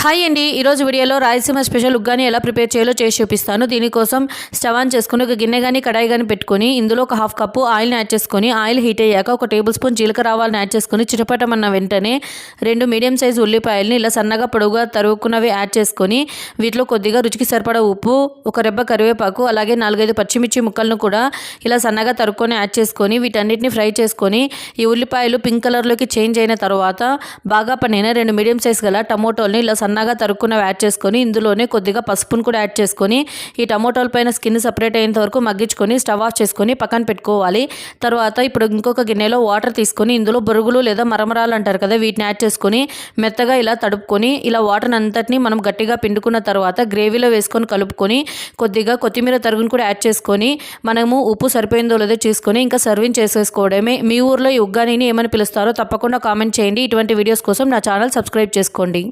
Hi అండి, ఈరోజు వీడియోలో రాయలసీమ స్పెషల్ ఉగ్గాని ఎలా ప్రిపేర్ చేయాలో చేసి చూపిస్తాను. దీనికోసం స్టవ్ ఆన్ చేసుకుని ఒక గిన్నె కానీ కడాయి కానీ పెట్టుకొని ఇందులో ఒక హాఫ్ కప్పు ఆయిల్ని యాడ్ చేసుకొని ఆయిల్ హీట్ అయ్యాక ఒక టేబుల్ స్పూన్ జీలకర్ర ఆవాలని యాడ్ చేసుకొని చిటపటమన్న వెంటనే 2 మీడియం సైజు ఉల్లిపాయలని ఇలా సన్నగా పొడవుగా తరుగుకున్నవి యాడ్ చేసుకొని వీటిలో కొద్దిగా రుచికి సరిపడా ఉప్పు, ఒక రెబ్బ కరివేపాకు, అలాగే 4-5 పచ్చిమిర్చి ముక్కలను కూడా ఇలా సన్నగా తరుక్కొని యాడ్ చేసుకొని వీటన్నిటిని ఫ్రై చేసుకొని ఈ ఉల్లిపాయలు పింక్ కలర్లోకి చేంజ్ అయిన తర్వాత బాగా పండిన 2 మీడియం సైజు గల టమోటోల్ని ఇలా సన్నగా తరుక్కున్నవి యాడ్ చేసుకొని ఇందులోనే కొద్దిగా పసుపును కూడా యాడ్ చేసుకొని ఈ టమోటాల పైన స్కిన్ సపరేట్ అయ్యేంత వరకు మగ్గించుకొని స్టవ్ ఆఫ్ చేసుకొని పక్కన పెట్టుకోవాలి. తర్వాత ఇప్పుడు ఇంకొక గిన్నెలో వాటర్ తీసుకొని ఇందులో బొరుగులు లేదా మరమరాలు అంటారు కదా, వీటిని యాడ్ చేసుకొని మెత్తగా ఇలా తడుపుకొని ఇలా వాటర్ అంతటిని మనం గట్టిగా పిండుకున్న తర్వాత గ్రేవీలో వేసుకొని కలుపుకొని కొద్దిగా కొత్తిమీర తరుగును కూడా యాడ్ చేసుకొని మనము ఉప్పు సరిపోయిందో లేదో చూసుకొని ఇంకా సర్వింగ్ చేసేసుకోవడమే. మీ ఊర్లో ఈ ఉగ్గానిని ఏమని పిలుస్తారో తప్పకుండా కామెంట్ చేయండి. ఇటువంటి వీడియోస్ కోసం నా ఛానల్ సబ్స్క్రైబ్ చేసుకోండి.